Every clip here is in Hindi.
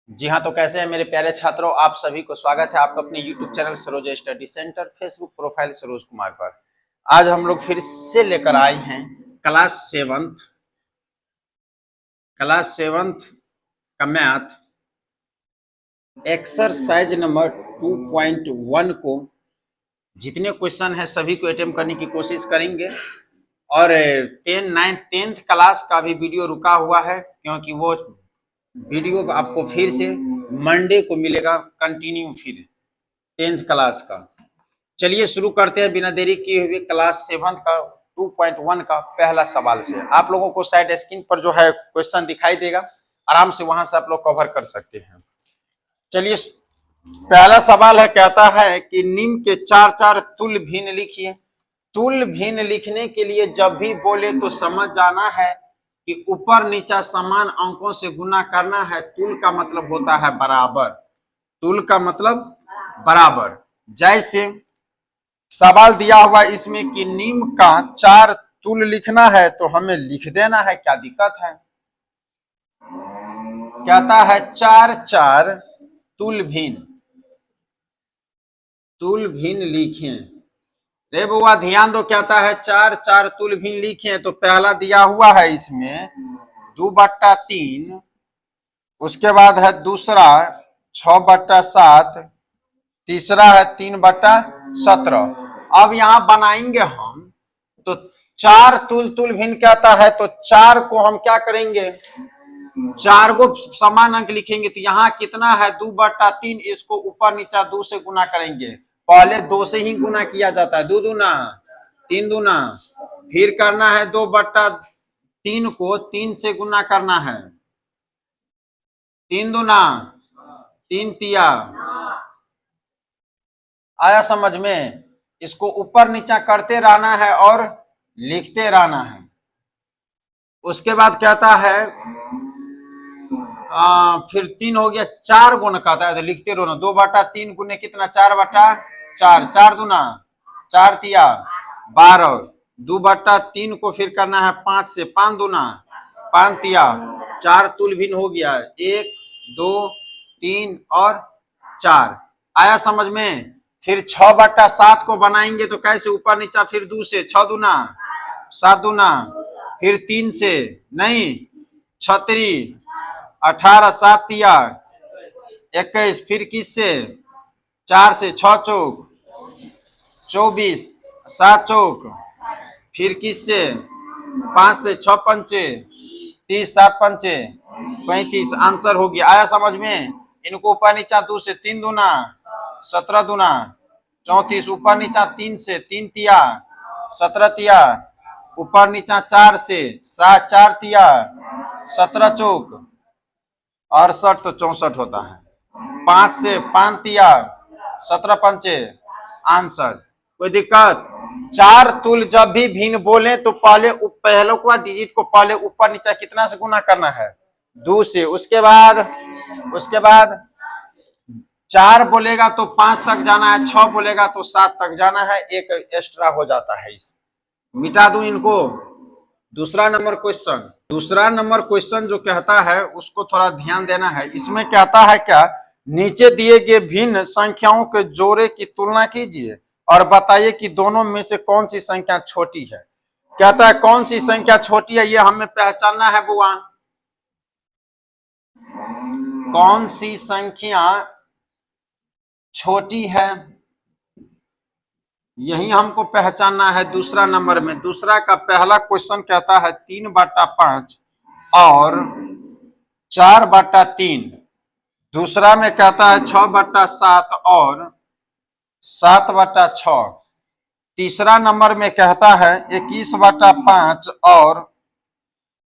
जी हाँ, तो कैसे हैं मेरे प्यारे छात्रों। आप सभी को स्वागत है आपका अपने YouTube channel Saroj study centre, Facebook profile Saroj Kumar पर। आज हम लोग फिर से लेकर आए हैं क्लास सेवंथ का मैथ एक्सरसाइज नंबर 2.1 को जितने क्वेश्चन है सभी को अटेम्प्ट करने की कोशिश करेंगे। और 10th क्लास का भी वीडियो रुका हुआ है, क्योंकि वो वीडियो आपको फिर से मंडे को मिलेगा कंटिन्यू फिर 10th क्लास का। चलिए शुरू करते हैं बिना देरी किए हुए क्लास 7 का 2.1 का पहला सवाल से। आप लोगों को साइड स्क्रीन पर जो है क्वेश्चन दिखाई देगा, आराम से वहां से आप लोग कवर कर सकते हैं। चलिए पहला सवाल है, कहता है कि निम्न के चार चार तुल्य भिन्न लिखिए। तुल्य भिन्न लिखने के लिए जब भी बोले तो समझ जाना है कि ऊपर नीचा समान अंकों से गुना करना है। तुल्य का मतलब होता है बराबर। तुल्य का मतलब बराबर। जैसे सवाल दिया हुआ इसमें कि निम्न का चार तुल्य लिखना है, तो हमें लिख देना है, क्या दिक्कत है। कहता है चार चार तुल्य भिन्न लिखें। रे बुआ ध्यान दो, कहता है चार चार तुल्य भिन्न लिखें। तो पहला दिया हुआ है इसमें 2/3, उसके बाद है दूसरा 6/7, तीसरा है 3/17। अब यहां बनाएंगे हम, तो चार तुल्य भिन्न कहता है, तो चार को हम क्या करेंगे, चार को समान अंक लिखेंगे। तो यहाँ कितना है 2/3, इसको ऊपर नीचा 2 से गुना करेंगे। पहले 2 से ही गुना किया जाता है, 2 दूना 3 दूना, फिर करना है 2/3 को 3 से गुना करना है, 3 दूना 3 तिया। आया समझ में। इसको ऊपर नीचा करते रहना है और लिखते रहना है। उसके बाद कहता है फिर 3 हो गया, 4 गुना कहता है, तो लिखते रहो ना। 2/3 गुने कितना, 4/4, 4 दूना 4 तिया 12। 2/3 को फिर करना है 5 से, 5 दूना 5 तिया 4 तुल्य भिन्न हो गया, 1 2 3 और 4। आया समझ में। फिर 6/7 को बनाएंगे तो कैसे, ऊपर नीचा फिर 2 से, 6 दूना 7 दूना, फिर 3 से, नहीं 36 18 7 तिया 21, फिर किस से, 4 से, 6 चौक 24, 7 चौक, फिर किस से, 5 से, 6 पंचे 30, 7 पंचे 35। आंसर हो गया। आया समझ में। इनको ऊपर नीचा 2 से, 3 दूना 17 दूना 34, ऊपर नीचा 3 से, 3 तिया 17 तिया, ऊपर नीचा 4 से, 7 4 तिया 17 चौक 68, तो 64 होता है। 5 से 5 तिया 17 पंचे, आंसर। कोई दिक्कत। चार तुल्य जब भी भिन्न बोले तो पहले का डिजिट को पहले ऊपर नीचा कितना से गुना करना है, 2 से। उसके बाद 4 बोलेगा तो 5 तक जाना है, 6 बोलेगा तो 7 तक जाना है, एक एक्स्ट्रा हो जाता है। इस मिटा दूं इनको। दूसरा नंबर क्वेश्चन जो कहता है उसको थोड़ा ध्यान देना है। इसमें कहता है क्या, नीचे दिए गए भिन्न संख्याओं के जोड़े की तुलना कीजिए और बताइए कि दोनों में से कौन सी संख्या छोटी है। कहता है कौन सी संख्या छोटी है, ये हमें पहचानना है बुआ। कौन सी संख्या छोटी है, यही हमको पहचानना है। दूसरा नंबर में, दूसरा का पहला क्वेश्चन कहता है 3/5 और 4/3। दूसरा में कहता है 6/7 और 7/6। तीसरा नंबर में कहता है 21/5 और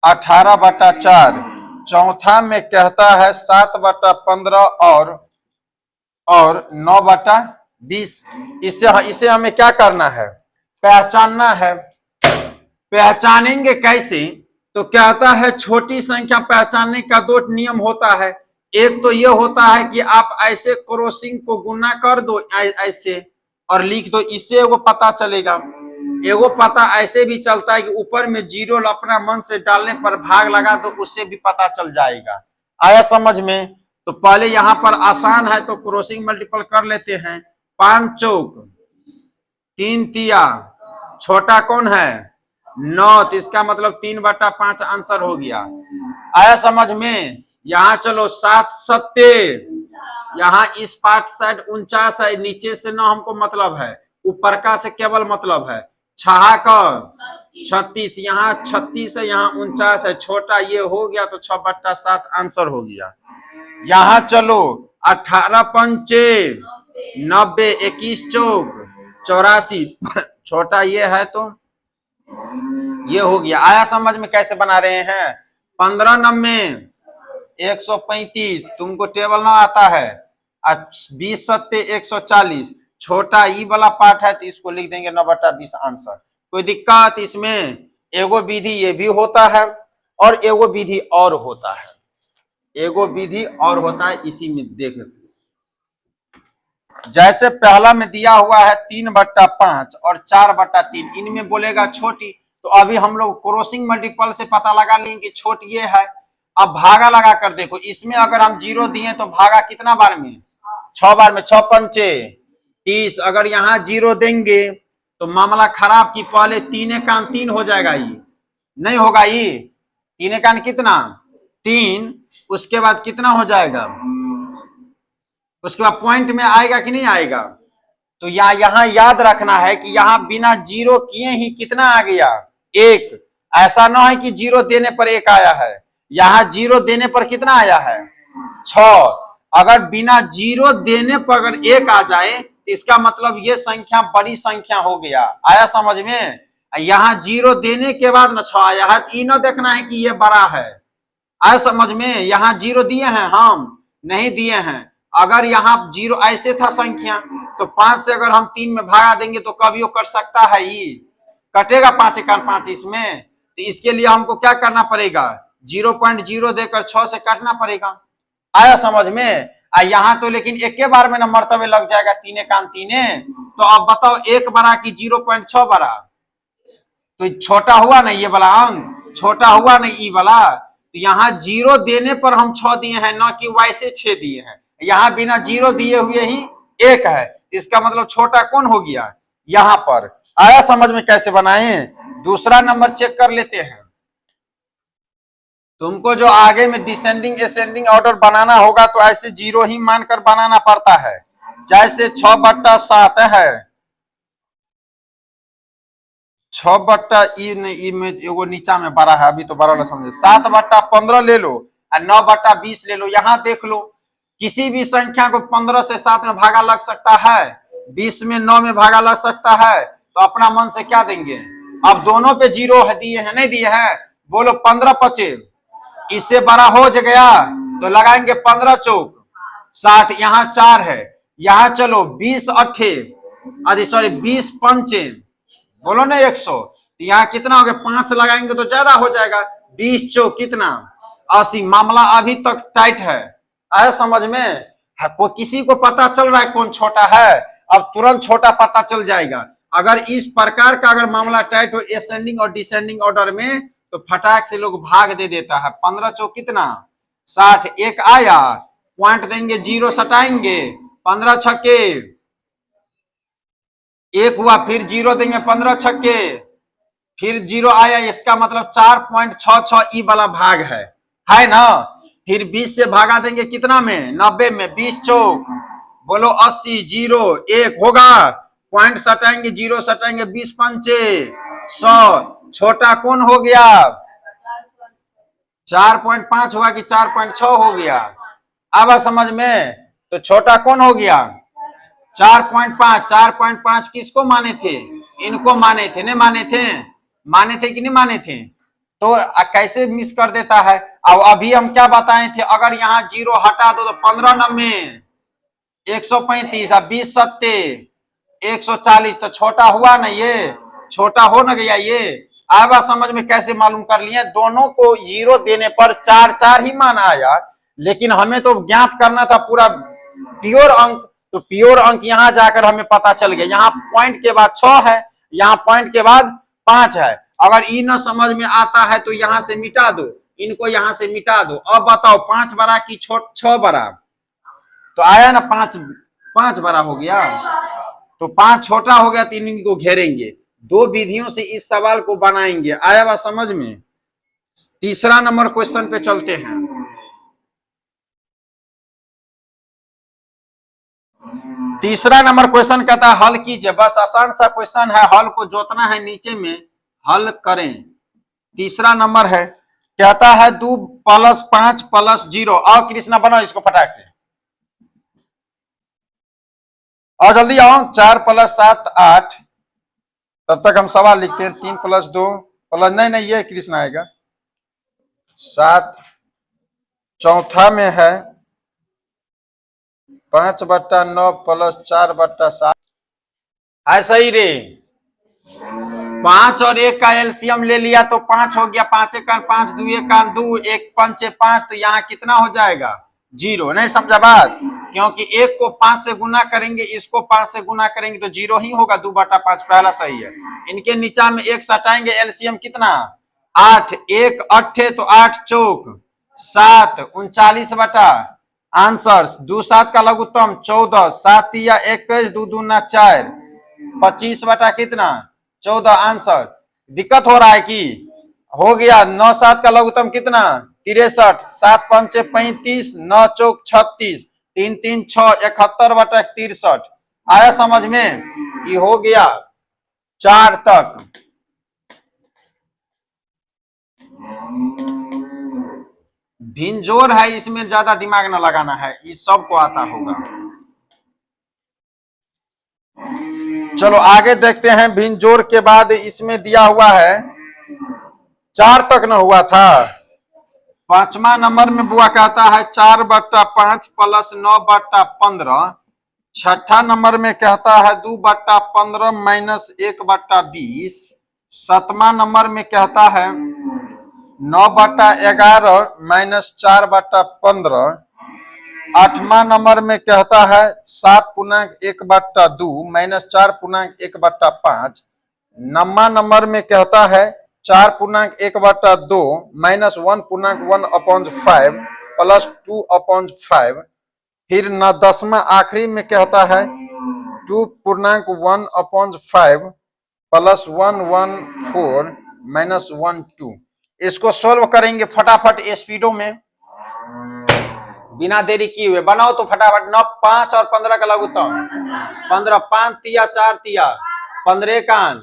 18/4। चौथा में कहता है 7/15 और 9/20। इसे हमें क्या करना है, पहचानना है। पहचानेंगे कैसे, तो कहता है छोटी संख्या पहचानने का 2 नियम होता है। एक तो यह होता है कि आप ऐसे क्रॉसिंग को गुना कर दो ऐसे और लिख दो, इससे एगो पता चलेगा। एगो पता ऐसे भी चलता है कि ऊपर में जीरो अपना मन से डालने पर भाग लगा दो, उससे भी पता चल जाएगा। आया समझ में। तो पहले यहां पर आसान है तो क्रॉसिंग मल्टीपल कर लेते हैं। 5 चौक 3 तिया, छोटा कौन है 9, तो इसका मतलब 3/5 आंसर हो गया। आया समझ में? यहां चलो 7 सत्ते, यहाँ इस पार्ट साइड 49 है, नीचे से ना हमको मतलब है, ऊपर का से केवल मतलब है। 6 का 36, यहाँ 36 है, यहाँ 49 है, छोटा ये हो गया तो 6/7 आंसर हो गया। यहाँ चलो 18 पंचे 90, 21 चौक 84, छोटा ये है तो ये हो गया। आया समझ में कैसे बना रहे हैं? 15 90 135, तुमको टेबल ना आता है। 20 सत्ते 140, छोटा ई वाला पार्ट है तो इसको लिख देंगे 9/20 आंसर। कोई दिक्कत इसमें? एगो विधि ये भी होता है और एगो विधि और होता है, एगो विधि और होता है, इसी में देख। जैसे पहला में दिया हुआ है 3/5 और 4/3, इनमें बोलेगा छोटी, तो अभी हम लोग क्रॉसिंग मल्टीपल से पता लगा लेंगे कि छोटी ये है। अब भागा लगा कर देखो, इसमें अगर हम 0 दिए तो भागा कितना बार में? 6 बार में। 6 पंचे 30, अगर यहाँ 0 देंगे तो मामला खराब की पहले 3 कान 3 हो जाएगा, ये नहीं होगा। ये 3 कान कितना 3, उसके बाद कितना हो जाएगा, उसके बाद पॉइंट में आएगा कि नहीं आएगा? तो यहाँ याद रखना है कि यहाँ बिना 0 किए ही कितना आ गया 1। ऐसा ना है कि 0 देने पर 1 आया है, यहाँ 0 देने पर कितना आया है 6। अगर बिना 0 देने पर अगर 1 आ जाए तो इसका मतलब ये संख्या बड़ी संख्या हो गया। आया समझ में? यहाँ 0 देने के बाद ना 6 आया है, तो न देखना है कि ये बड़ा है। आया समझ में? यहाँ 0 दिए हैं, हम नहीं दिए हैं। अगर यहाँ 0 ऐसे था संख्या तो 5 से अगर हम 3 में भागा देंगे तो कभी वो कर सकता है, ये कटेगा 5 एकान 5 इसमें। तो इसके लिए हमको क्या करना पड़ेगा, 0.0 देकर 6 से काटना पड़ेगा। आया समझ में? यहाँ तो लेकिन एक के बार में ना मर्तबे लग जाएगा 3 एकान 3। तो अब बताओ 1 बड़ा कि 0.6 बड़ा? तो छोटा हुआ ना ये वाला अंक, छोटा हुआ ना ई वाला। तो यहाँ 0 देने पर हम 6 दिए हैं, ना कि वैसे 6 दिए हैं। यहाँ बिना 0 दिए हुए ही 1 है, इसका मतलब छोटा कौन हो गया यहाँ पर। आया समझ में कैसे बनाए? दूसरा नंबर चेक कर लेते हैं। तुमको जो आगे में डिसेंडिंग असेंडिंग ऑर्डर बनाना होगा तो ऐसे 0 ही मानकर बनाना पड़ता है। जैसे 6/7 है, 6/ई में एगो नीचा में बड़ा है, अभी तो बड़ा वाला समझे। 7/15 ले लो और 9/20 ले लो। यहाँ देख लो, किसी भी संख्या को 15 से 7 में भागा लग सकता है, 20 में 9 में भागा लग सकता है। तो अपना मन से क्या देंगे? अब दोनों पे 0 है, दिए हैं नहीं दिए हैं? बोलो 15 25, इससे बड़ा हो गया तो लगाएंगे 15 चौक 60, यहाँ 4 है। यहाँ चलो 20 अट्ठे, अरे सॉरी 20 पंचे, बोलो ना 100, तो यहाँ कितना हो गया 5 लगाएंगे तो ज्यादा हो जाएगा। 20 चौक कितना 80। मामला अभी तक टाइट है। आया समझ में? को किसी को पता चल रहा है कौन छोटा है? अब तुरंत छोटा पता चल जाएगा। अगर इस प्रकार का अगर मामला टाइट हो असेंडिंग और डिसेंडिंग ऑर्डर में, तो फटाक से लोग भाग दे देता है। 15 चौक कितना 60, 1 आया, पॉइंट देंगे 0 सटाएंगे, 15 छक्के 1 हुआ, फिर 0 देंगे 15 छक्के, फिर 0 आया, इसका मतलब 4.66 ई वाला भाग है ना। फिर 20 से भागा देंगे कितना में 90 में, 20 चौक बोलो 80, 0 1 होगा, पॉइंट सटाएंगे 0 सटाएंगे, 20 पंचे 100, छोटा कौन हो गया 4.5 हुआ कि 4.6 हो गया? अब समझ में? तो छोटा कौन हो गया 4.5। 4.5 किसको माने थे? इनको माने थे, नहीं माने थे? माने थे कि नहीं माने थे? तो कैसे मिस कर देता है। अब अभी हम क्या बताए थे, अगर यहाँ 0 हटा दो तो 15 90 135 और 20 सत्ते 140, तो छोटा हुआ ना, ये छोटा हो ना गया ये। अब समझ में कैसे मालूम कर लिए? दोनों को 0 देने पर 4 ही मान आया, लेकिन हमें तो ज्ञात करना था पूरा प्योर अंक। तो प्योर अंक यहाँ जाकर हमें पता चल गया, यहाँ पॉइंट के बाद 6 है, यहाँ पॉइंट के बाद 5 है। अगर ई न समझ में आता है तो यहाँ से मिटा दो, इनको यहां से मिटा दो। अब बताओ 5 बड़ा की 6 बड़ा, तो आया ना 5, 5 बड़ा हो गया, तो 5 छोटा हो गया, तो इनको घेरेंगे। दो विधियों से इस सवाल को बनाएंगे। आया बात समझ में? तीसरा नंबर क्वेश्चन पे चलते हैं। तीसरा नंबर क्वेश्चन कहता है हल कीजिए। बस आसान सा क्वेश्चन है, हल को जोतना है नीचे में, हल करें। तीसरा नंबर है, कहता है 2 + 5 + 0। आओ कृष्णा बनाओ इसको फटाक से, आओ जल्दी आओ। 4 + 7 8। तब तक हम सवाल लिखते हैं। 3 + 2 प्लस, नहीं ये कृष्णा आएगा। 7 चौथा में है 5/9 + 4/7। ऐसा ही रे, 5 और 1 का एलसीएम ले लिया तो 5 हो गया। 5 1 5, 2 1 2, 1 5 5, तो यहाँ कितना हो जाएगा? 0। नहीं समझा बात? क्योंकि 1 को 5 से गुना करेंगे, इसको 5 से गुना करेंगे तो 0 ही होगा। 2/5 पहला सही है। इनके नीचा में 1 सटाएंगे, एलसीएम कितना? 8। 1 8 तो 8 चौक 7, 39 बटा आंसर। 2 7 का लघुत्तम 14, 7 या 21, 2 दूना 4, 25 बटा कितना? 14 आंसर। दिक्कत हो रहा है कि? हो गया। 9 7 का लघुत्तम कितना? 63, 7 5 35, 9 चौक 36, 3 3 6, 71 बटा 63। आया समझ में? ये हो गया 4 तक। भिंजोर है, इसमें ज्यादा दिमाग न लगाना है, ये सबको आता होगा। चलो आगे देखते हैं। भिंजोर के बाद इसमें दिया हुआ है 4 तक न हुआ था। 5वां नंबर में बुआ कहता है 4/5 + 9/15। 6ठा नंबर में कहता है 2/15 - 1/20। 7वां नंबर में कहता है 9/11 - 4/15। 8वां नंबर में कहता है 7.1/2 - 4.1/5। 9वां नंबर में कहता है 4.1/2 - 1.1/5 + 2/5। फिर न 10वां आखिरी में कहता है 2.1/5 + 114 - 12। इसको सोल्व करेंगे फटाफट स्पीडो में, बिना देरी किए हुए। बनाओ तो फटाफट। 9 5 और 15 का लघुत्तम 15, 5 तिया 4 तिया 15 कान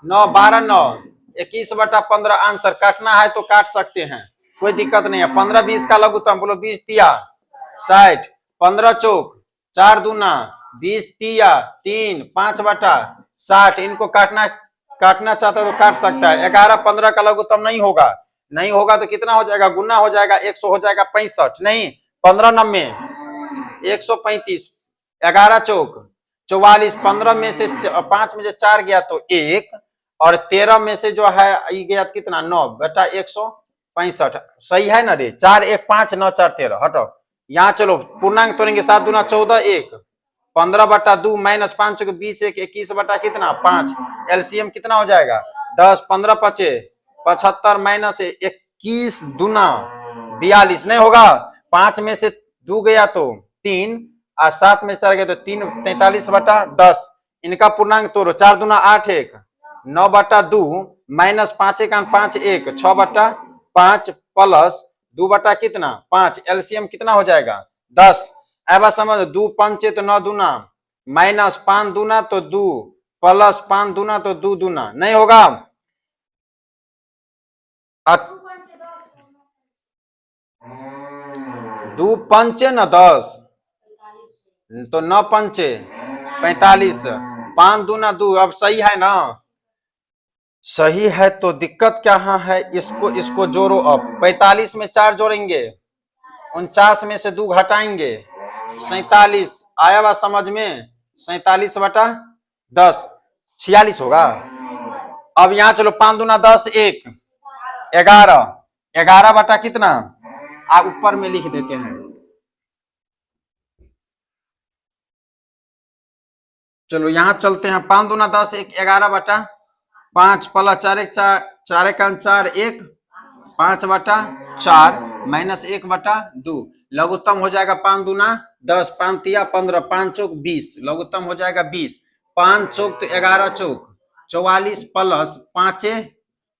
9 12 9, 21/15 आंसर। काटना है तो काट सकते हैं, कोई दिक्कत नहीं है। 15 20 का लघुत्तम बोलो। 20 तिया 60, 15 चौक 4 दूना 20 तिया 3, 5/60। इनको काटना चाहता है तो काट सकता है। 11 15 का लघुत्तम नहीं होगा, नहीं होगा तो कितना हो जाएगा? गुना हो जाएगा, 100 हो जाएगा 65। नहीं 15 90 135, 11 चौक 44। 15 में से 5 में से 4 गया तो 1, और 13 में से जो है ये गया कितना? 9 बेटा 165। सही है ना रे? 4 1 5 9 4 13। हटो यहाँ, चलो पूर्णांक तोड़ेंगे। 7 दूना 14 1, 15/2 - 5 चौक 20 1, 21 बटा कितना? 5। एलसीएम कितना हो जाएगा? 10। 15 5 75 - 21 दूना 42। नहीं होगा। 5 में से 2 गया तो 3, और 7 में 4 गया तो 3, 43/10। इनका पूर्णांक तोड़ो। 4 दूना 8 1, 9/2 - 5 1 5 1, 6/5 प्लस 2 बटा कितना? 5। एलसीएम कितना हो जाएगा? 10। अब समझ, 2 5 तो 9 दूना, -5 दूना तो 2, प्लस 5 दूना तो 2 दूना। नहीं होगा। 2 पंचे न 10, तो 9 पंचे 45, 5 दूना 2। अब सही है ना? सही है तो दिक्कत क्या है? इसको जोड़ो। अब 45 में 4 जोड़ेंगे, 49 में से 2 घटाएंगे, 47। आया बात समझ में? 47/10 46 होगा। अब यहाँ चलो 5 दूना 10 1, 11, 11 बटा कितना? आप ऊपर में लिख देते हैं। चलो यहाँ चलते हैं। 5 दूना 10 1, 11/5 प्लस 4 1 4, 4 1 4 1, 5/4 माइनस 1/2, लघुत्तम हो जाएगा 5 दूना 10, 5 तिया 15, 5 चौक 20, लघुत्तम हो जाएगा 20, 5 चौक तो 11 चौक 44 प्लस 5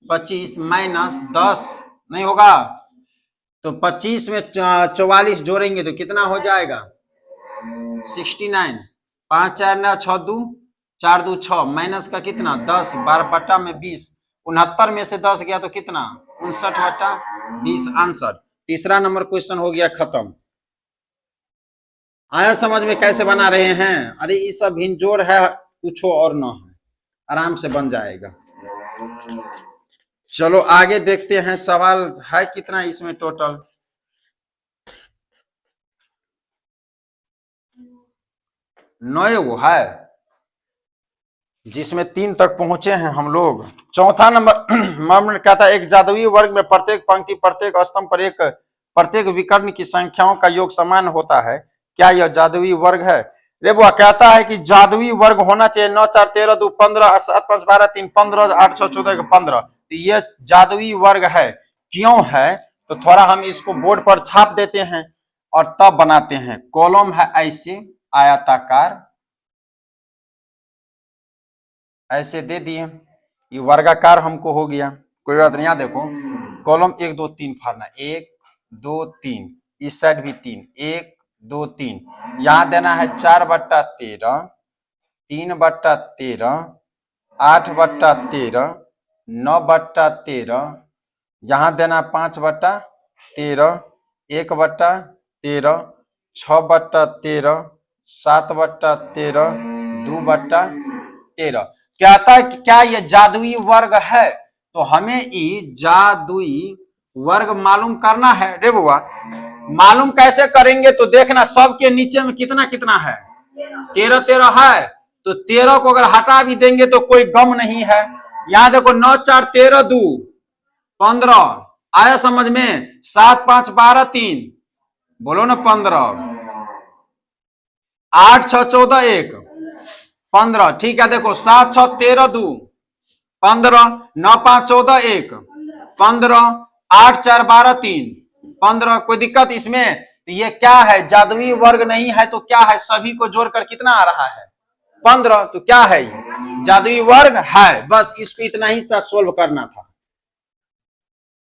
25 माइनस 10 नहीं होगा तो 25 में 44 जोड़ेंगे तो कितना हो जाएगा 69, 5 4 9 6 2 4 2 6 माइनस का कितना 10, 12 में 20, 69 में से 10 गया तो कितना 59/20 आंसर। तीसरा नंबर क्वेश्चन हो गया खत्म। आया समझ में कैसे बना रहे हैं? अरे ये सब हिंजोड़ है, कुछ और न है, आराम से बन जाएगा। चलो आगे देखते हैं, सवाल है कितना इसमें टोटल? 9 है जिसमें 3 तक पहुंचे हैं हम लोग। चौथा नंबर कहता है एक जादुई वर्ग में प्रत्येक पंक्ति प्रत्येक स्तंभ पर एक प्रत्येक विकर्ण की संख्याओं का योग समान होता है, क्या यह जादुई वर्ग है? रे बुआ कहता है कि जादुई वर्ग होना चाहिए 9 4 13 2 15 7 5 12 3 15 8 6 14 15, तो ये जादुई वर्ग है। क्यों है तो थोड़ा हम इसको बोर्ड पर छाप देते हैं और तब बनाते हैं। कॉलम है ऐसे आयताकार, ऐसे दे दिए, ये वर्गाकार हमको हो गया, कोई बात नहीं। यहाँ देखो कॉलम 1 2 3 फाड़ना, 1 2 3, इस साइड भी 3, 1 2 3, यहाँ देना है 4/13, 3/13, 8/13, 9/13, यहाँ देना 5/13, 1/13, 6/13, 7/13, 2/13। कहता है कि क्या यह जादुई वर्ग है? तो हमें ये जादुई वर्ग मालूम करना है। रे बुआ मालूम कैसे करेंगे तो देखना, सबके नीचे में कितना कितना है 13 13 है, तो 13 को अगर हटा भी देंगे तो कोई गम नहीं है। यहां देखो 9 4 13 2 15, आया समझ में? 7 5 12 3, बोलो ना 15, 8 6 14 1 15, ठीक है। देखो 7 6 13 2 15, 9 5 14 1 15, 8 4 12 3 15, कोई दिक्कत इसमें? तो ये क्या है? जादुई वर्ग नहीं है तो क्या है? सभी को जोड़कर कितना आ रहा है 15, तो क्या है? जादुई वर्ग है। बस इसको इतना ही सोल्व करना था।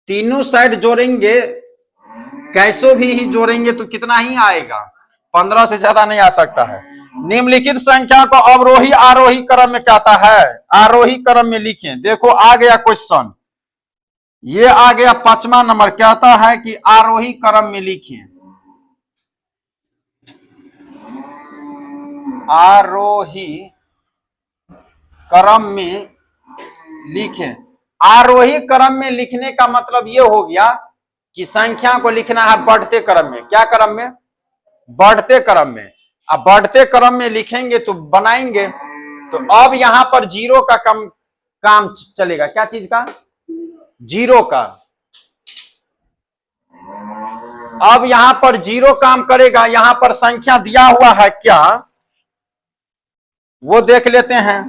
तीनों साइड जोड़ेंगे, कैसो भी ही जोड़ेंगे तो कितना ही आएगा, 15 से ज्यादा नहीं आ सकता है। निम्नलिखित संख्या को अवरोही आरोही क्रम में कहता है, आरोही क्रम में लिखें। देखो आ गया क्वेश्चन, ये आ गया 5वां नंबर, कहता है कि आरोही क्रम में लिखें, आरोही क्रम में लिखें। आरोही क्रम में लिखने का मतलब ये हो गया कि संख्या को लिखना है बढ़ते क्रम में। क्या क्रम में? बढ़ते क्रम में। अब बढ़ते क्रम में लिखेंगे तो बनाएंगे, तो अब यहां पर जीरो का काम चलेगा। क्या चीज का? जीरो का। अब यहां पर जीरो काम करेगा। यहां पर संख्या दिया हुआ है क्या, वो देख लेते हैं।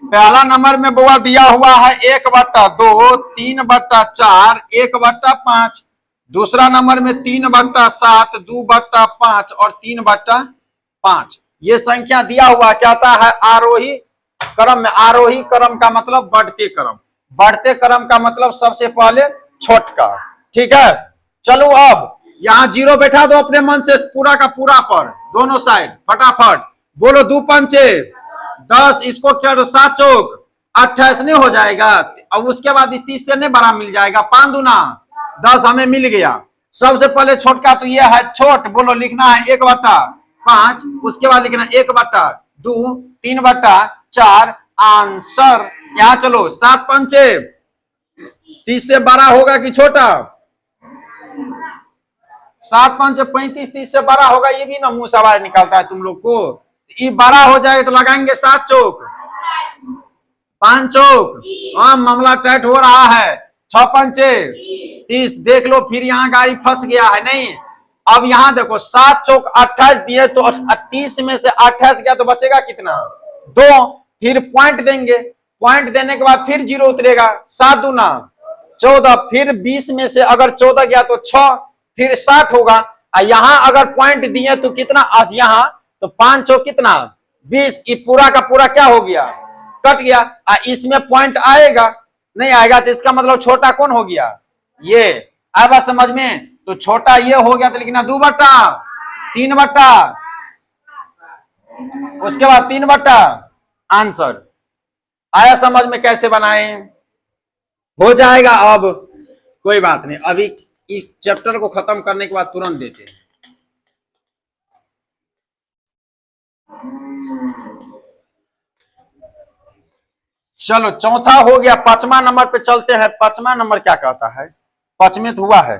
पहला नंबर में बुआ दिया हुआ है 1/2, 3/4, 1/5। दूसरा नंबर में 3/7, 2/5 और 3/5। ये संख्या दिया हुआ कहता है आरोही क्रम में। आरोही क्रम का मतलब बढ़ते क्रम, बढ़ते क्रम का मतलब सबसे पहले छोटका। ठीक है, चलो अब यहां जीरो बैठा दो अपने मन से पूरा का पूरा पर, दोनों साइड फटाफट बोलो। 2 पंचे 10, इसको 7 चौक 28 नहीं हो जाएगा। अब उसके बाद 30 से नहीं बड़ा मिल जाएगा, 5 दूना 10 हमें मिल गया। सबसे पहले छोटका तो ये है छोट, बोलो लिखना है 1/5, उसके बाद लिखना 1/2, 3/4 आंसर। यहां चलो 7 पंचे 30 से बड़ा होगा कि छोटा? 7 पंचे 35, 30 से बड़ा होगा। ये भी ना मुंह से आवाज निकालता है तुम लोग को। ये बड़ा हो जाएगा तो लगाएंगे 7 चौक 5 चौक। हाँ मामला टाइट हो रहा है। 6 पंचे 30, देख लो फिर यहाँ गाड़ी फंस गया है। नहीं, अब यहाँ देखो 7 चौक 28 दिए तो 30 में से 28 गया तो बचेगा कितना? 2। फिर पॉइंट देंगे, पॉइंट देने के बाद फिर जीरो उतरेगा। 7 दूना 14, फिर 20 में से अगर 14 गया तो 6, फिर 60 होगा। यहां अगर पॉइंट दिए तो कितना, यहां तो 5 कितना 20, ये पूरा का पूरा क्या हो गया, कट गया। इसमें पॉइंट आएगा, नहीं आएगा तो इसका मतलब छोटा कौन हो गया, ये। आया बात समझ में, तो छोटा ये हो गया तो लिखना 2 बट्टा 3 बट्टा, उसके बाद 3 बट्टा आंसर। आया समझ में कैसे बनाए, हो जाएगा। अब कोई बात नहीं, अभी इस चैप्टर को खत्म करने के बाद तुरंत देते हैं। चलो चौथा हो गया, 5वां नंबर पे चलते हैं। 5वां नंबर क्या कहता है, 5वें तो हुआ है,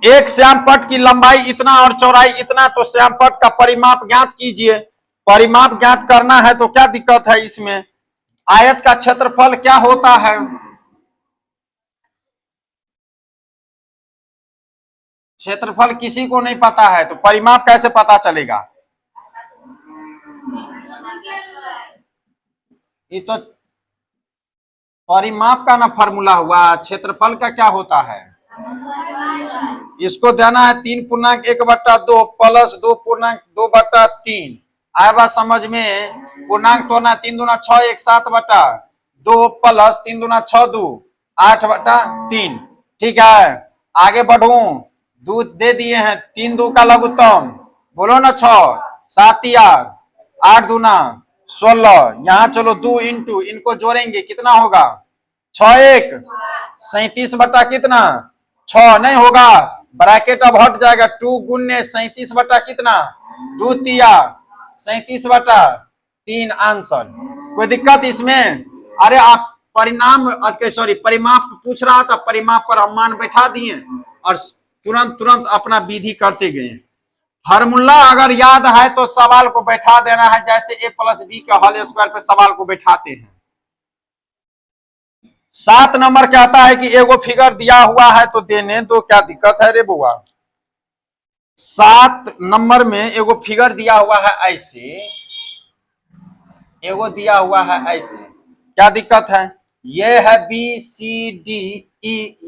एक श्यामपट्ट की लंबाई इतना और चौड़ाई इतना, तो श्यामपट्ट का परिमाप ज्ञात कीजिए। परिमाप ज्ञात करना है तो क्या दिक्कत है इसमें, आयत का क्षेत्रफल क्या होता है, क्षेत्रफल किसी को नहीं पता है तो परिमाप कैसे पता चलेगा, ये तो परिमाप का ना फॉर्मूला हुआ, क्षेत्रफल का क्या होता है, इसको देना है 3.1/2 प्लस 2.2/3। आया बात समझ में, पूर्णांक तो ना 3 दूना 6 1 7/2 प्लस 3 दूना 6 2 8/3। ठीक है, आगे बढ़ू, दूध दे दिए हैं, 3 2 का लघुत्तम, बोलो ना 6 7 8 दूना 16, यहाँ चलो 2 इंटू, इनको जोड़ेंगे कितना होगा 6 1 37 बटा कितना 6, नहीं होगा ब्रैकेट अब हट जाएगा, 2 गुने 37 बटा कितना 2 तिया 37/3 आंसर। कोई दिक्कत इसमें, अरे आप परिणाम सॉरी परिमाप पूछ रहा था, परिमाप पर हम मान बैठा दिए और तुरंत तुरंत अपना विधि करते गए। फार्मूला अगर याद है तो सवाल को बैठा देना है, जैसे a + b का होल स्क्वायर पे सवाल को बैठाते हैं। 7 नंबर कहता है कि एगो फिगर दिया हुआ है तो देने दो, क्या दिक्कत है रे बुआ। 7 नंबर में एगो फिगर दिया हुआ है ऐसे, एगो दिया हुआ है ऐसे, क्या दिक्कत है, ये है BCDE,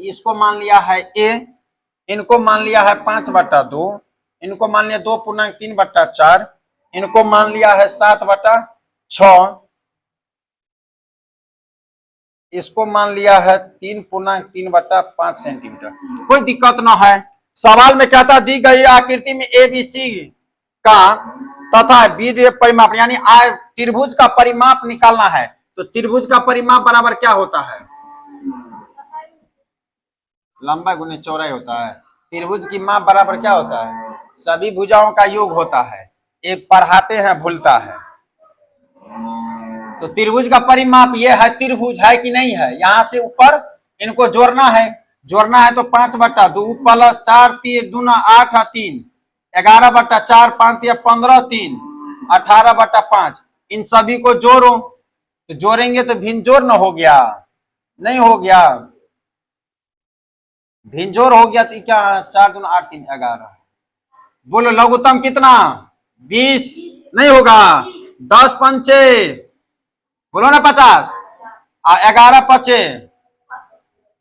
इसको मान लिया है A, इनको मान लिया है 5/2, इनको मान लिया 2.3/4, इनको मान लिया है 7/6, इसको मान लिया है 3.3/5 सेंटीमीटर। कोई दिक्कत ना है। सवाल में कहता दी गई आकृति में ABC का तथा बी परिमाप, यानी त्रिभुज का परिमाप निकालना है, तो त्रिभुज का परिमाप बराबर क्या होता है, लंबाई गुने चौड़ाई होता है। त्रिभुज की माप बराबर क्या होता है, सभी भुजाओं का योग होता है। एक पढ़ाते हैं भूलता है, तो त्रिभुज का परिमाप ये है, त्रिभुज है कि नहीं है, यहां से ऊपर इनको जोड़ना है, जोड़ना है तो 5/2 प्लस 4 3 दूना 8 3 11/4 5 15 3 18/5, इन सभी को जोड़ो, तो जोड़ेंगे तो भिन्नजोड़ न हो गया, नहीं हो गया भिन्नजोड़ हो गया तो क्या 4 दूना 8 3 11, बोलो लघुत्तम कितना 20, नहीं होगा 10 पंचे, बोलो ना 50, 11 पचे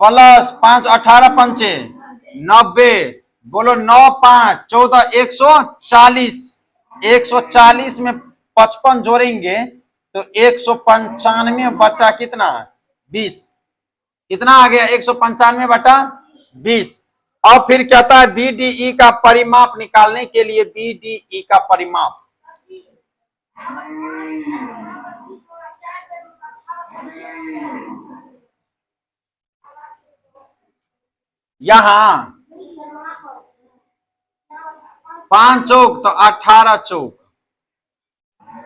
प्लस 5 18 पंचे 90, बोलो 9 5 14 140, 140 में 55 जोड़ेंगे तो 195 बटा कितना 20, कितना आ गया 195 बटा 20। और फिर कहता है BDE का परिमाप निकालने के लिए, BDE का परिमाप यहां 5 चौक तो 18 चौक,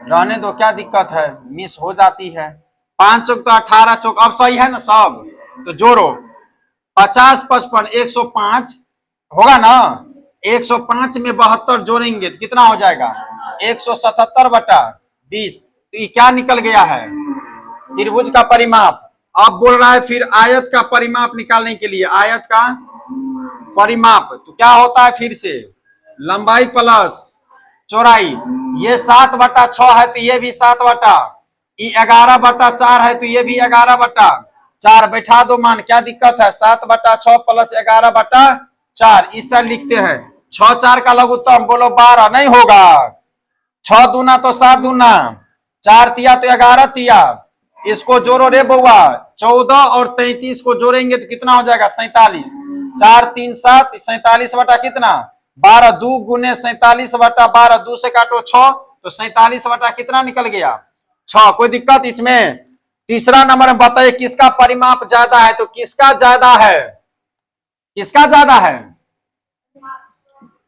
रहने दो क्या दिक्कत है, मिस हो जाती है। 5 चौक तो 18 चौक, अब सही है ना सब, तो जोड़ो 50 55 105 होगा ना, 105 में 72 जोड़ेंगे तो कितना हो जाएगा 177/20, तो ये क्या निकल गया है त्रिभुज का परिमाप। अब बोल रहा है फिर आयत का परिमाप निकालने के लिए, आयत का परिमाप तो क्या होता है, फिर से लंबाई प्लस चौड़ाई, ये 7/6 है तो ये भी 7 बटा, ये 11/4 है तो ये भी 11/4, 4 बैठा दो मान, क्या दिक्कत है? 7/6 प्लस 11/4 इस लिखते हैं। 6 4 का लघुत्तम बोलो 12, नहीं होगा। 6 दूना तो 7 दूना, 4 तिया तो 11 तिया, इसको जोड़ो रे बउआ। 14 और 33 को जोड़ेंगे तो कितना हो जाएगा? 47। 4 3 7, 47 बटा कितना? 12। 2 गुने 47/12, 2 से काटो 6, तो 47 बटा कितना निकल गया? 6। कोई दिक्कत इसमें? तीसरा नंबर में बताइए किसका परिमाप ज्यादा है? तो किसका ज्यादा है? किसका ज्यादा है?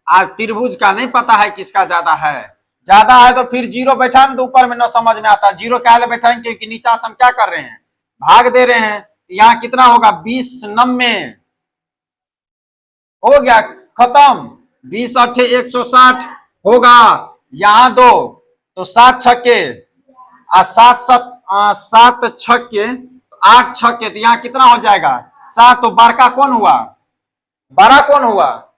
आप त्रिभुज का नहीं पता है किसका ज्यादा है? ज्यादा है तो फिर 0 बैठा ना, तो ऊपर में न समझ में आता। 0 क्या बैठाएंगे? क्योंकि नीचा से हम क्या कर रहे हैं? भाग दे रहे हैं। यहाँ कितना होगा? 20 90 हो गया, खत्म। 20 8 160 होगा। यहाँ 2 तो 7 छक्के, 7 छक्के 8 छक्के, तो यहाँ कितना हो जाएगा? 7। तो बड़का कौन हुआ? बड़ा कौन हुआ?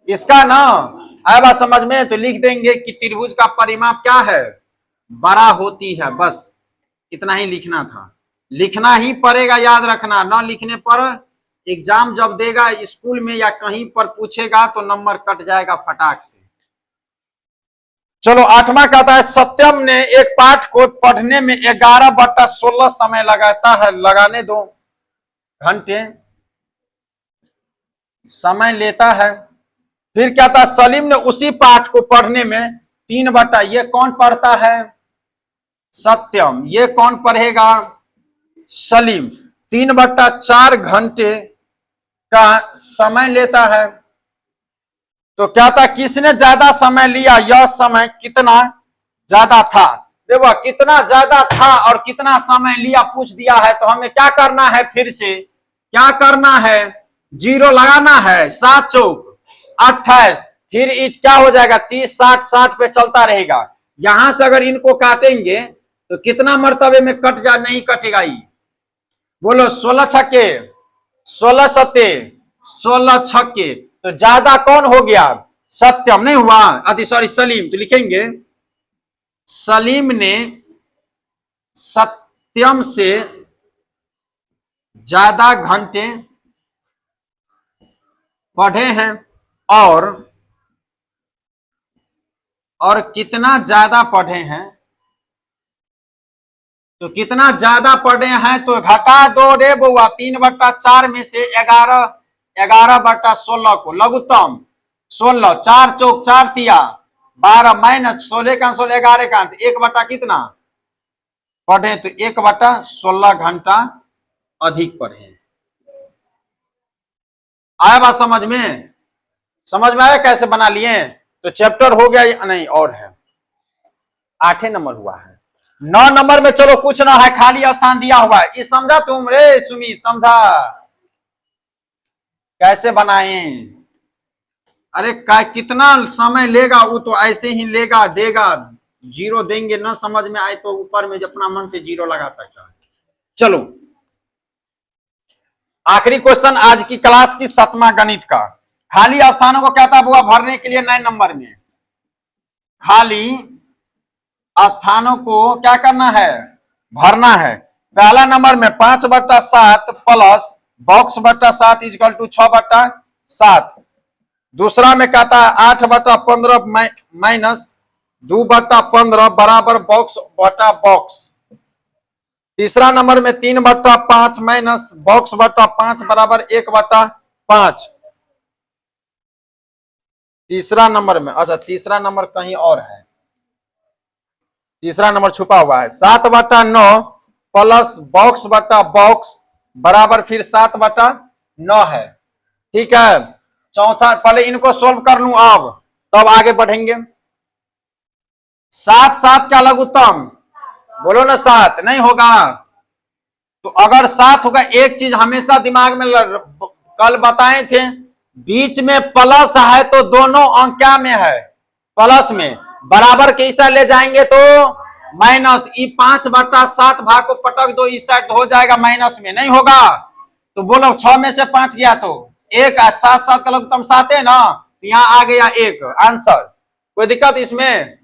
इसका ना आया बात समझ में? तो लिख देंगे कि त्रिभुज का परिमाप क्या है? बड़ा होती है। बस इतना ही लिखना था। लिखना ही पड़ेगा, याद रखना। ना लिखने पर एग्जाम जब देगा स्कूल में या कहीं पर पूछेगा तो नंबर कट जाएगा फटाक से। चलो 8वां कहता है सत्यम ने एक पाठ को पढ़ने में 11/16 समय लगाता है। लगाने दो घंटे समय लेता है। फिर कहता है सलीम ने उसी पाठ को पढ़ने में 3 ये कौन पढ़ता है? सत्यम। ये कौन पढ़ेगा? सलीम। 3/4 घंटे का समय लेता है। तो क्या था? किसने ज्यादा समय लिया? यह समय कितना ज्यादा था? देखो कितना ज्यादा था और कितना समय लिया पूछ दिया है, तो हमें क्या करना है? फिर से क्या करना है? 0 लगाना है। 7 चौक 28, फिर क्या हो जाएगा? 30 60 60 पे चलता रहेगा। यहां से अगर इनको काटेंगे तो कितना मर्तबे में कट जा? नहीं कटेगा। ही बोलो 16 छक्के 16 सत्ते 16 छक्के, तो ज्यादा कौन हो गया? सत्यम। नहीं हुआ, अति सॉरी सलीम। तो लिखेंगे सलीम ने सत्यम से ज्यादा घंटे पढ़े हैं और कितना ज्यादा पढ़े हैं? तो कितना ज्यादा पढ़े हैं तो घटा दो रे बउआ। 3/4 में से 11/16 को लघुत्तम 16, 4 चौक 4 तिया 12 माइनस 16 का 16 11 का 1 कितना पढ़े? तो 1/16 घंटा अधिक पढ़े। आया बात समझ में? समझ में आया कैसे बना लिए? तो चैप्टर हो गया या नहीं? और है 8 नंबर हुआ है। 9 नंबर में चलो कुछ ना है, खाली स्थान दिया हुआ है। ये समझा तुम रे सुमित? समझा कैसे बनाए? अरे कितना समय लेगा? वो तो ऐसे ही लेगा देगा। 0 देंगे, ना समझ में आए तो ऊपर में अपना मन से 0 लगा सकता है। चलो आखिरी क्वेश्चन आज की क्लास की 7वां गणित का। खाली स्थानों को कहता हुआ भरने के लिए 9 नंबर में खाली स्थानों को क्या करना है? भरना है। पहला नंबर में 5/7 प्लस बॉक्स/7 इक्वल टू 6/7। दूसरा में कहता है 8/15 माइनस 2/15 बराबर बॉक्स। तीसरा नंबर में 3/5 माइनस बॉक्स/5 बराबर 1/5। तीसरा नंबर में, अच्छा तीसरा नंबर कहीं और है, तीसरा नंबर छुपा हुआ है। 7/9 प्लस बॉक्स बराबर फिर 7/9 है। ठीक है। चौथा, पहले इनको सोल्व कर लूं अब, तब आगे बढ़ेंगे। 7 7 का लघुत्तम बोलो ना, 7 नहीं होगा। तो अगर 7 होगा, एक चीज हमेशा दिमाग में कल बताए थे, बीच में प्लस है तो दोनों अंक क्या में है? प्लस में। बराबर के इस ले जाएंगे तो माइनस। 5/7 भाग को पटक दो इस साइड, तो हो जाएगा माइनस में। नहीं होगा तो बोलो 6 में से 5 गया तो 1। 7 7 का लघुत्तम 7 है ना, तो यहाँ आ गया 1 आंसर। कोई दिक्कत इसमें?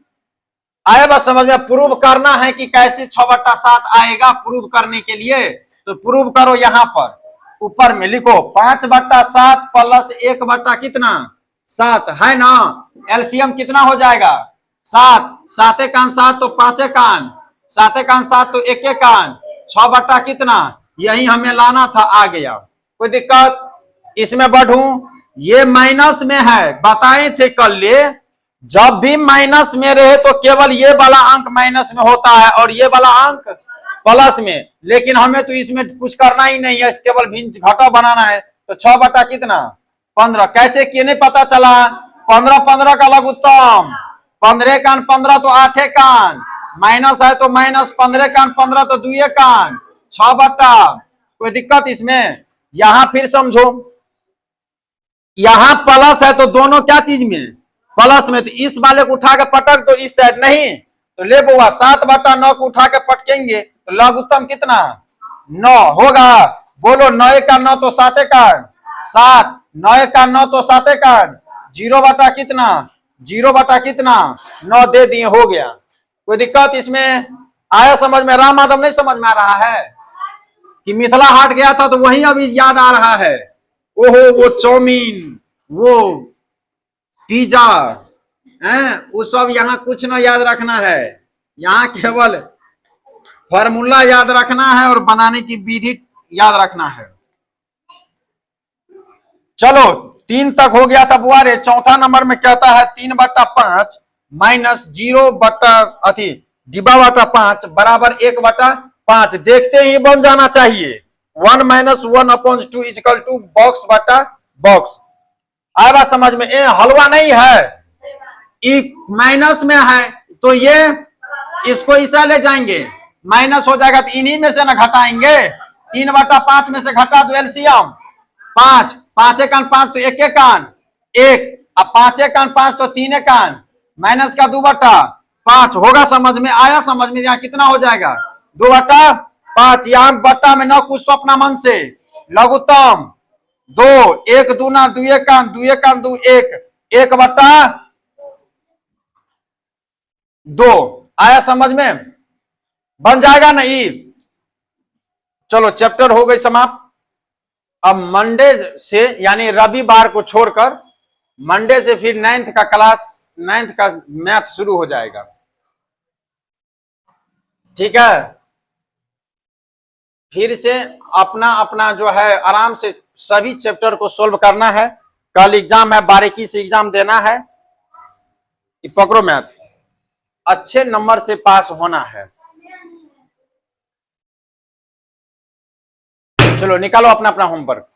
आए बस समझ में? प्रूव करना है कि कैसे 6/7 आएगा। प्रूव करने के लिए तो तो प्रूव करो यहाँ पर ऊपर में लिखो 5/7 प्लस 1 कितना 7 है ना। एलसीएम कितना हो जाएगा 7, 7 कान 7 तो 5 कान, 7 कान 7 तो 1 कान, 6 कितना, यही हमें लाना था, आ गया। कोई दिक्कत इसमें बढ़ू, ये माइनस में है, बताए थे कल ले, जब भी माइनस में रहे तो केवल ये वाला अंक माइनस में होता है और ये वाला अंक प्लस में, लेकिन हमें तो इसमें कुछ करना ही नहीं है, केवल भिन्न घटा बनाना है। तो 6 कितना 15, कैसे किए नहीं पता चला, 15 15 का लघुत्तम, 15 कान 15 तो 8 कान, माइनस है तो माइनस 15 कान 15 तो 2 कान, 6। कोई दिक्कत इसमें, यहां फिर समझो, यहां प्लस है तो दोनों क्या चीज में प्लस में, तो इस वाले को उठा के पटक तो इस साइड नहीं, तो ले बुआ 7/9 को उठा के पटकेंगे तो लघुत्तम कितना 9 होगा। बोलो 9 का 9 तो 7 का 7, 9 का 9 तो 7 का 0 कितना 0 कितना 9 दे दिए, हो गया। कोई दिक्कत इसमें आया समझ में, राम माधव नहीं समझ में आ रहा है कि मिथिला हाट गया था तो वही अभी याद आ रहा है, ओहो वो चाउमीन वो पिज्जा है, वो सब यहाँ कुछ ना याद रखना है, यहाँ केवल फॉर्मूला याद रखना है और बनाने की विधि याद रखना है। चलो 3 तक हो गया था बुआ रे। चौथा नंबर में कहता है 3/5 माइनस 0/5 बराबर 1/5, देखते ही बन जाना चाहिए। 1 - 1/2 इक्वल टू बॉक्स बटा बॉक्स। आया बात समझ में, हलवा नहीं है, माइनस में है तो ये इसको ऐसा ले जाएंगे, माइनस हो जाएगा तो इन्हीं में से ना घटाएंगे, 3/5 में से घटा दो एलसीएम 5, 5 कान 5 तो 1 कान 1, अब 5 कान 5 तो 3 कान, माइनस का 2/5 होगा। समझ में आया, समझ में, यहाँ कितना हो जाएगा 2/5, यहाँ बट्टा में न कुछ तो अपना मन से, लघुत्तम 2, 1 दूना 2 कान 2 कान 2 1, 1/2 आया समझ में, बन जाएगा नहीं। चलो चैप्टर हो गई समाप्त। अब मंडे से यानी रविवार को छोड़कर मंडे से फिर 9th का क्लास, 9th का मैथ शुरू हो जाएगा, ठीक है। फिर से अपना अपना जो है आराम से सभी चैप्टर को सोल्व करना है। कल एग्जाम है, बारीकी से एग्जाम देना है, पकड़ो मैथ, अच्छे नंबर से पास होना है। चलो निकालो अपना अपना होमवर्क।